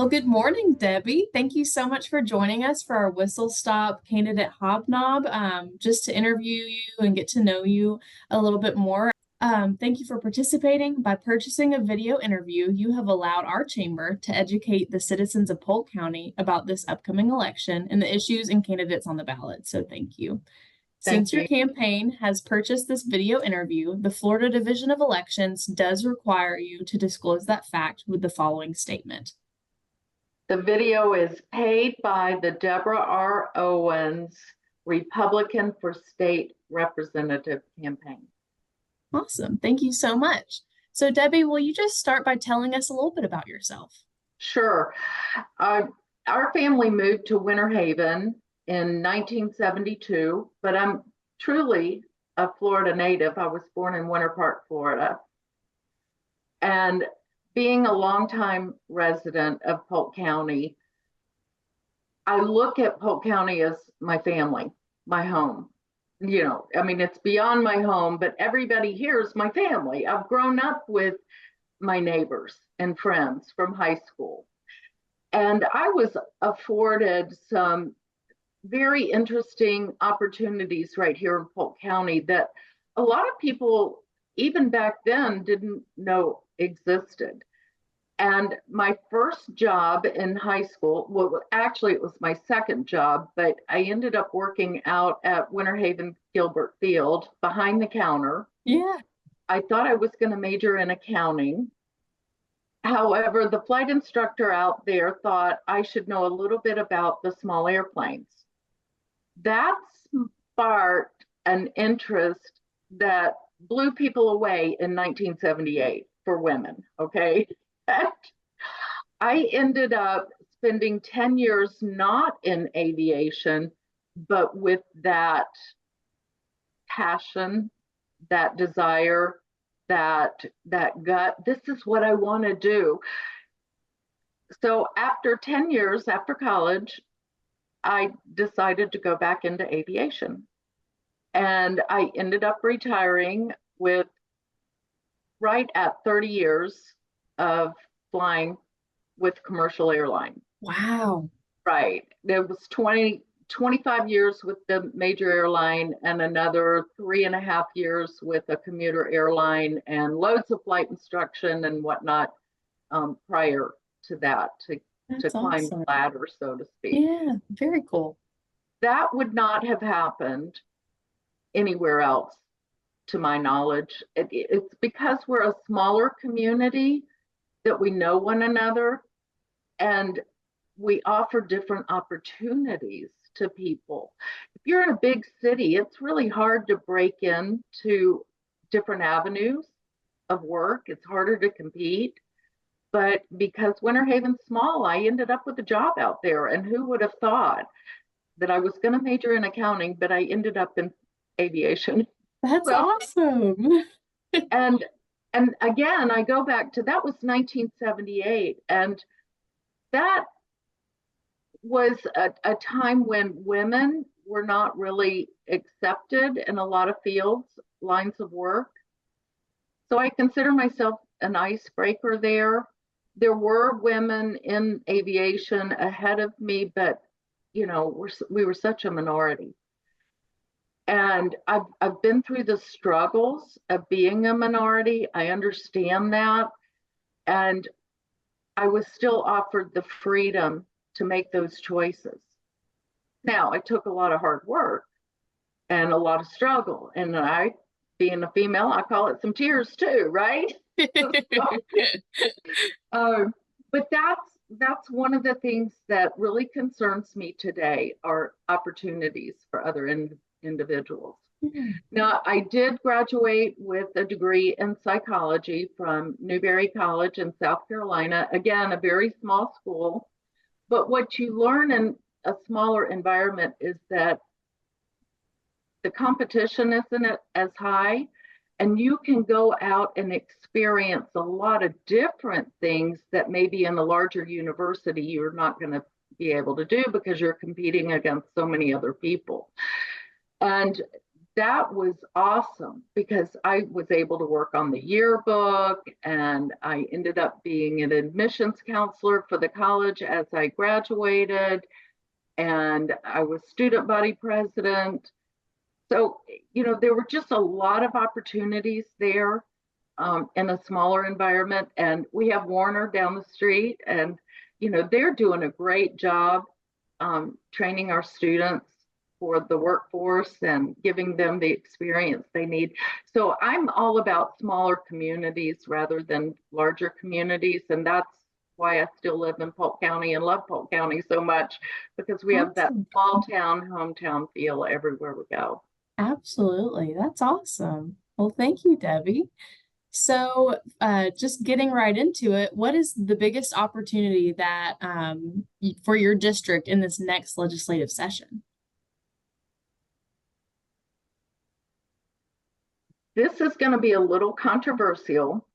Well, good morning, Debbie. Thank you so much for joining us for our Whistle Stop Candidate Hobnob, just to interview you and get to know you a little bit more. Thank you for participating. By purchasing a video interview, you have allowed our chamber to educate the citizens of Polk County about this upcoming election and the issues and candidates on the ballot. So thank you. Thank Since your you. campaign has purchased this video interview, the Florida Division of Elections does require you to disclose that fact with the following statement. The video is paid by the Deborah R. Owens Republican for State Representative campaign. Awesome. Thank you so much. So Debbie, will you just start by telling us a little bit about yourself? Sure. Our family moved to Winter Haven in 1972, but I'm truly a Florida native. I was born in Winter Park, Florida. And being a longtime resident of Polk County, I look at Polk County as my family, my home. You know, I mean, it's beyond my home, but everybody here is my family. I've grown up with my neighbors and friends from high school. And I was afforded some very interesting opportunities right here in Polk County that a lot of people, even back then, didn't know existed. And my first job in high school, well, actually it was my second job, but I ended up working out at Winter Haven Gilbert Field behind the counter. Yeah. I thought I was going to major in accounting. However, the flight instructor out there thought I should know a little bit about the small airplanes. That sparked an interest that blew people away in 1978 for women, okay? I ended up spending 10 years not in aviation, but with that passion, that desire, that gut. This is what I want to do. So after 10 years after college, I decided to go back into aviation. And I ended up retiring with right at 30 years of flying with commercial airline. Wow. Right. There was 25 years with the major airline and another 3.5 years with a commuter airline and loads of flight instruction and whatnot prior to that to climb awesome. the ladder, so to speak. Yeah, very cool. That would not have happened anywhere else, to my knowledge. It's because we're a smaller community that we know one another and we offer different opportunities to people. If you're in a big city, it's really hard to break into different avenues of work. It's harder to compete. But because Winter Haven's small, I ended up with a job out there. And who would have thought that I was going to major in accounting, but I ended up in aviation. That's awesome. And again, I go back to that was 1978. And that was a time when women were not really accepted in a lot of fields, lines of work. So I consider myself an icebreaker there. There were women in aviation ahead of me, but you know, we were such a minority. And I've been through the struggles of being a minority. I understand that. And I was still offered the freedom to make those choices. Now, it took a lot of hard work and a lot of struggle. And I, being a female, I call it some tears too, right? But that's one of the things that really concerns me today are opportunities for other individuals. Now, I did graduate with a degree in psychology from Newberry College in South Carolina. Again, a very small school. But what you learn in a smaller environment is that the competition isn't as high, and you can go out and experience a lot of different things that maybe in a larger university you're not going to be able to do because you're competing against so many other people. And that was awesome because I was able to work on the yearbook, and I ended up being an admissions counselor for the college as I graduated, and I was student body president. So, there were just a lot of opportunities there, in a smaller environment. And we have Warner down the street, and, they're doing a great job training our students for the workforce and giving them the experience they need. So I'm all about smaller communities rather than larger communities. And that's why I still live in Polk County and love Polk County so much, because we have that Awesome. small town, hometown feel everywhere we go. Absolutely. That's awesome. Well, thank you, Debbie. So, just getting right into it, what is the biggest opportunity that for your district in this next legislative session? This is going to be a little controversial,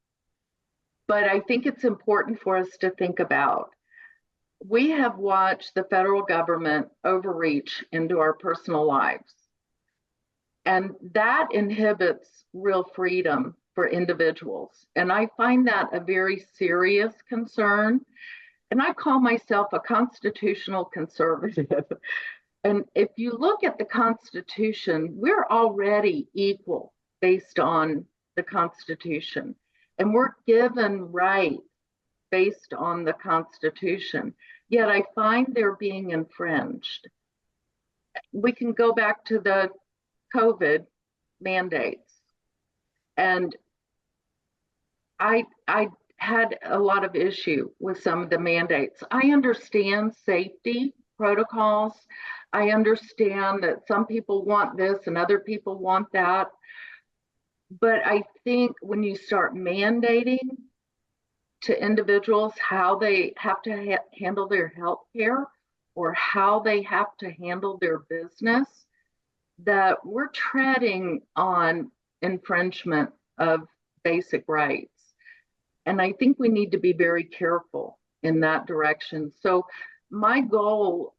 but I think it's important for us to think about. We have watched the federal government overreach into our personal lives, and that inhibits real freedom for individuals. And I find that a very serious concern. And I call myself a constitutional conservative. And if you look at the Constitution, we're already equal based on the Constitution. And we're given rights based on the Constitution. Yet I find they're being infringed. We can go back to the COVID mandates. And I had a lot of issue with some of the mandates. I understand safety protocols. I understand that some people want this and other people want that. But I think when you start mandating to individuals how they have to handle their health care or how they have to handle their business, that we're treading on infringement of basic rights. And I think we need to be very careful in that direction. So my goal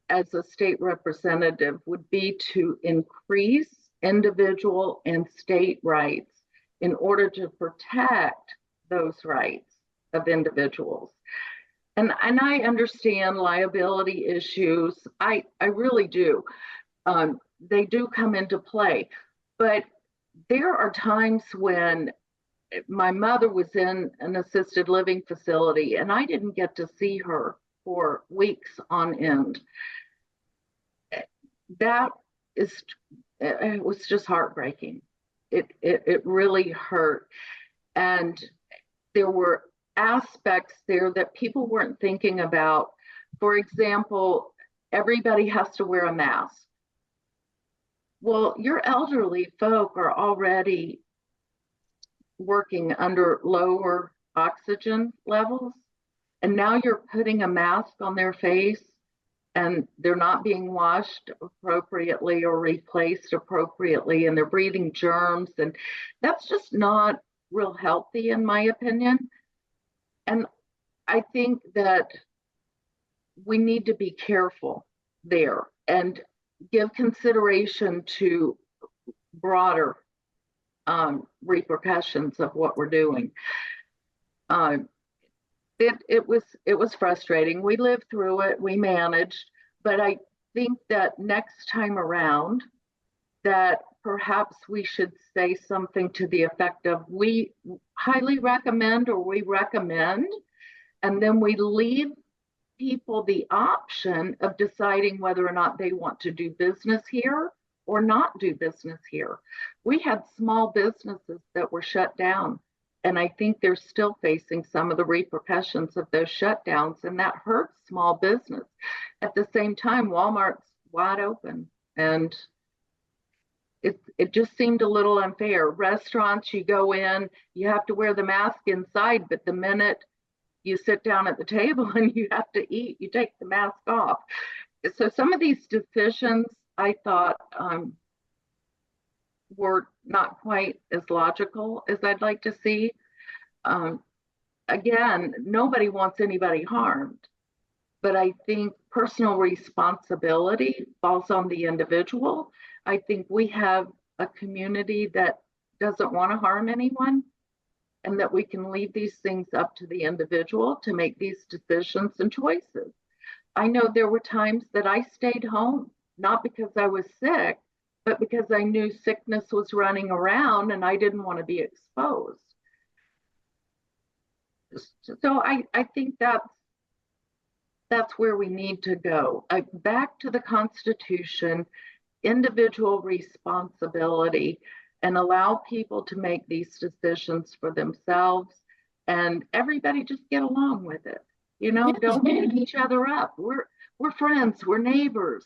as a state representative would be to increase individual and state rights in order to protect those rights of individuals. And I understand liability issues. I really do. They do come into play. But there are times when my mother was in an assisted living facility and I didn't get to see her for weeks on end. That is, it was just heartbreaking. It really hurt. And there were aspects there that people weren't thinking about. For example, everybody has to wear a mask. Well, your elderly folk are already working under lower oxygen levels, and now you're putting a mask on their face and they're not being washed appropriately or replaced appropriately, and they're breathing germs, and that's just not real healthy in my opinion. And I think that we need to be careful there and give consideration to broader repercussions of what we're doing. It was frustrating. We lived through it, we managed, but I think that next time around that perhaps we should say something to the effect of we highly recommend or we recommend, and then we leave people the option of deciding whether or not they want to do business here or not do business here. We had small businesses that were shut down, and I think they're still facing some of the repercussions of those shutdowns, and that hurts small business. At the same time, Walmart's wide open, and it just seemed a little unfair. Restaurants, you go in, you have to wear the mask inside, but the minute you sit down at the table and you have to eat, you take the mask off. So some of these decisions I thought were not quite as logical as I'd like to see. Again, nobody wants anybody harmed, but I think personal responsibility falls on the individual. I think we have a community that doesn't want to harm anyone, and that we can leave these things up to the individual to make these decisions and choices. I know there were times that I stayed home, not because I was sick, but because I knew sickness was running around and I didn't want to be exposed. So I think that's where we need to go. Back to the Constitution, individual responsibility, and allow people to make these decisions for themselves, and everybody just get along with it. Don't beat each other up. We're friends, we're neighbors.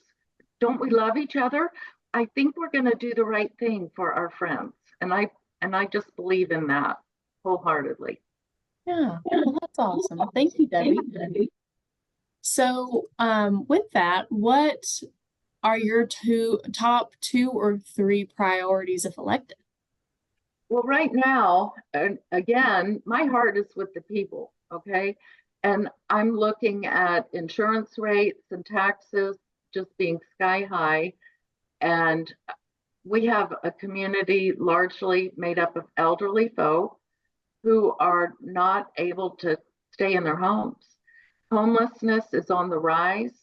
Don't we love each other? I think we're going to do the right thing for our friends. And I just believe in that wholeheartedly. Yeah, well, that's awesome. Thank you, Debbie. So, with that, what are your top two or three priorities if elected? Well, right now, and again, my heart is with the people, okay? And I'm looking at insurance rates and taxes just being sky high. And we have a community largely made up of elderly folk who are not able to stay in their homes. Homelessness is on the rise.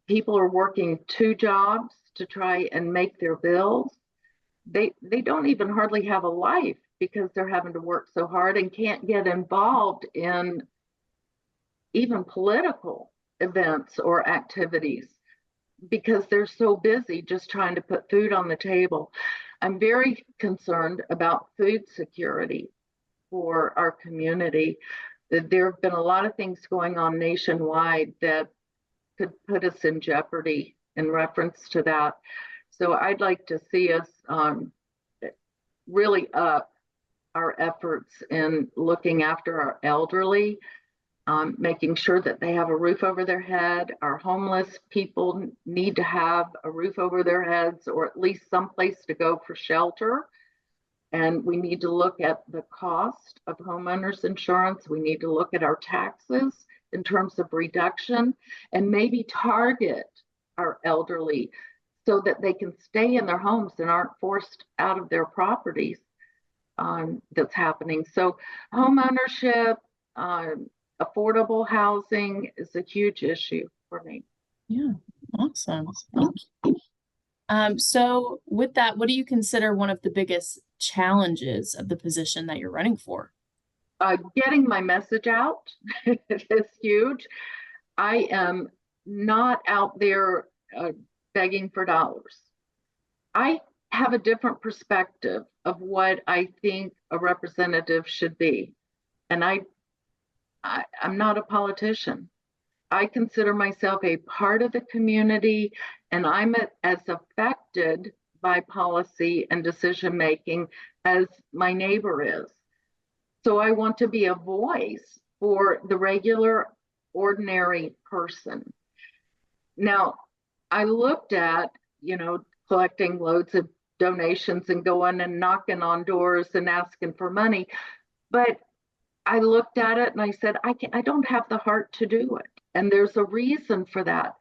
People are working two jobs to try and make their bills. They don't even hardly have a life because they're having to work so hard and can't get involved in even political events or activities because they're so busy just trying to put food on the table. I'm very concerned about food security for our community. There have been a lot of things going on nationwide that could put us in jeopardy in reference to that. So I'd like to see us really up our efforts in looking after our elderly, making sure that they have a roof over their head. Our homeless people need to have a roof over their heads, or at least someplace to go for shelter. And we need to look at the cost of homeowners insurance. We need to look at our taxes in terms of reduction, and maybe target our elderly so that they can stay in their homes and aren't forced out of their properties. That's happening. So home ownership, affordable housing is a huge issue for me. Yeah, awesome. Thank you. So with that, what do you consider one of the biggest challenges of the position that you're running for? Getting my message out is huge. I am not out there begging for dollars. I have a different perspective of what I think a representative should be. And I'm not a politician. I consider myself a part of the community, and I'm as affected by policy and decision making as my neighbor is. So I want to be a voice for the regular, ordinary person. Now, I looked at, collecting loads of donations and going and knocking on doors and asking for money, but I looked at it and I said, I don't have the heart to do it. And there's a reason for that.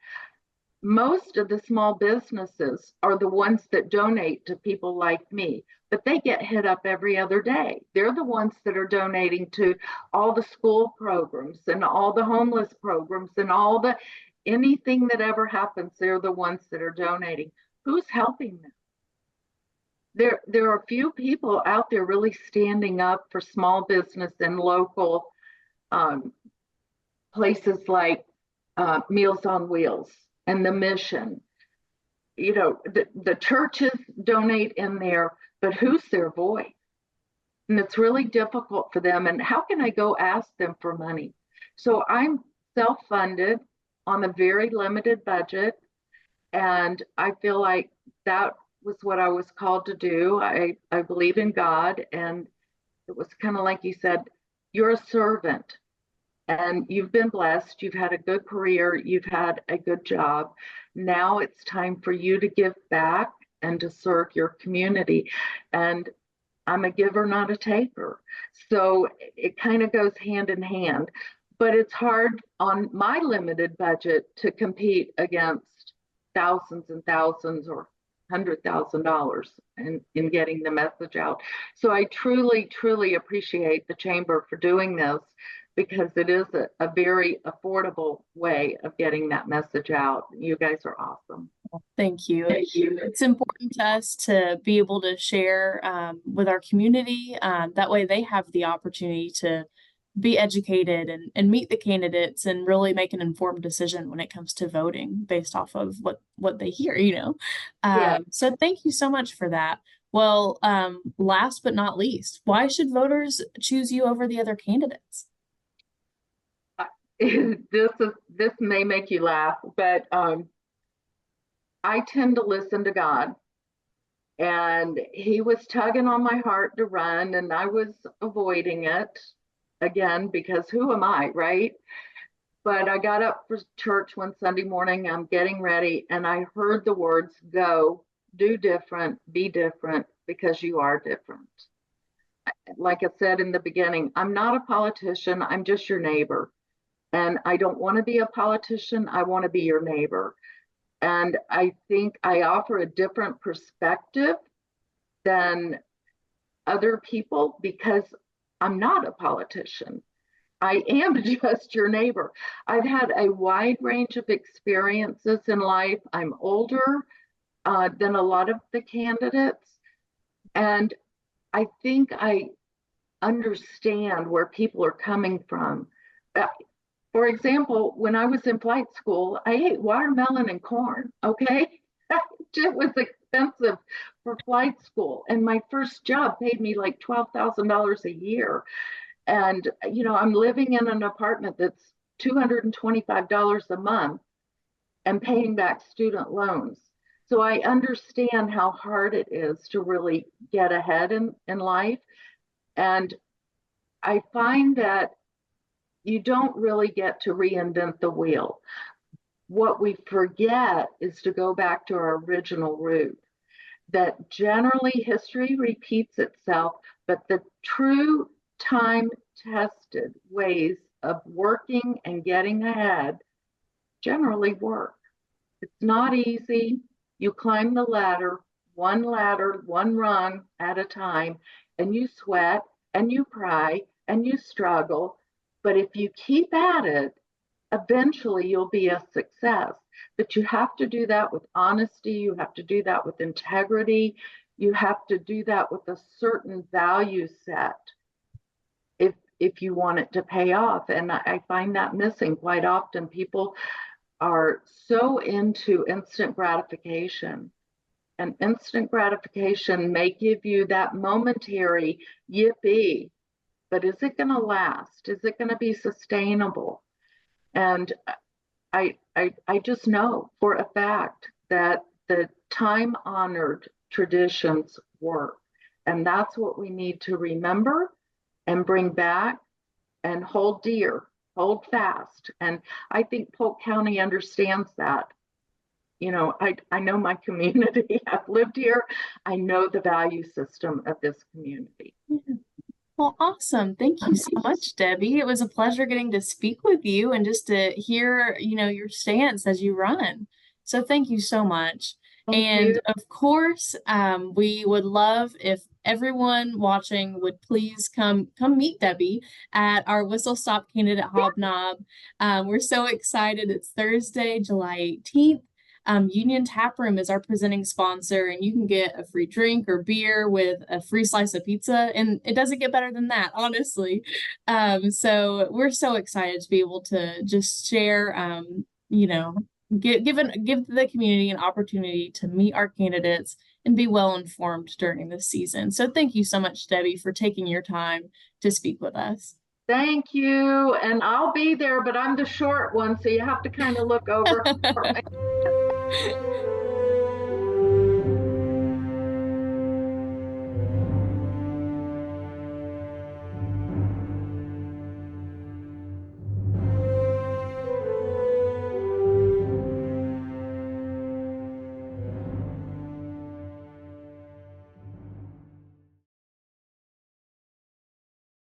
Most of the small businesses are the ones that donate to people like me, but they get hit up every other day. They're the ones that are donating to all the school programs and all the homeless programs and anything that ever happens. They're the ones that are donating. Who's helping them? There are a few people out there really standing up for small business and local places like Meals on Wheels and the Mission. The churches donate in there, but who's their voice? And it's really difficult for them. And how can I go ask them for money? So I'm self-funded on a very limited budget. And I feel like that was what I was called to do. I believe in God. And it was kind of like you said, you're a servant and you've been blessed. You've had a good career. You've had a good job. Now it's time for you to give back and to serve your community. And I'm a giver, not a taker. So it kind of goes hand in hand. But it's hard on my limited budget to compete against thousands and thousands or $100,000 in getting the message out. So I truly, truly appreciate the chamber for doing this, because it is a very affordable way of getting that message out. You guys are awesome. Thank you. Thank you. It's important to us to be able to share with our community. That way they have the opportunity to be educated and meet the candidates and really make an informed decision when it comes to voting based off of what they hear, you know. Yeah. So thank you so much for that. Well, last but not least, why should voters choose you over the other candidates? This may make you laugh, but I tend to listen to God, and He was tugging on my heart to run, and I was avoiding it again, because who am I, right? But I got up for church one Sunday morning. I'm getting ready, and I heard the words, "Go, do different, be different, because you are different." Like I said in the beginning, I'm not a politician. I'm just your neighbor. And I don't want to be a politician. I want to be your neighbor. And I think I offer a different perspective than other people, because I'm not a politician. I am just your neighbor. I've had a wide range of experiences in life. I'm older than a lot of the candidates. And I think I understand where people are coming from. For example, when I was in flight school, I ate watermelon and corn, okay? It was expensive for flight school. And my first job paid me like $12,000 a year. And, you know, I'm living in an apartment that's $225 a month and paying back student loans. So I understand how hard it is to really get ahead in life. And I find that you don't really get to reinvent the wheel. What we forget is to go back to our original root, that generally history repeats itself, but the true time-tested ways of working and getting ahead generally work. It's not easy. You climb the ladder, one rung at a time, and you sweat and you cry and you struggle. But if you keep at it, eventually you'll be a success. But you have to do that with honesty. You have to do that with integrity. You have to do that with a certain value set if you want it to pay off. And I find that missing quite often. People are so into instant gratification. And instant gratification may give you that momentary yippee, but is it going to last? Is it going to be sustainable? And I just know for a fact that the time-honored traditions work. And that's what we need to remember and bring back and hold dear, hold fast. And I think Polk County understands that. You know, I know my community. I've lived here. I know the value system of this community. Well, awesome. Thank you so much, Debbie. It was a pleasure getting to speak with you and just to hear, you know, your stance as you run. So thank you so much. And of course, we would love if everyone watching would please come meet Debbie at our WhistleStop Candidate Hobnob. We're so excited. It's Thursday, July 18th. Union Tap Room is our presenting sponsor, and you can get a free drink or beer with a free slice of pizza, and it doesn't get better than that, honestly. So we're so excited to be able to just share, you know, give the community an opportunity to meet our candidates and be well informed during this season. So thank you so much, Debbie, for taking your time to speak with us. Thank you. And I'll be there, but I'm the short one, so you have to kind of look over for me.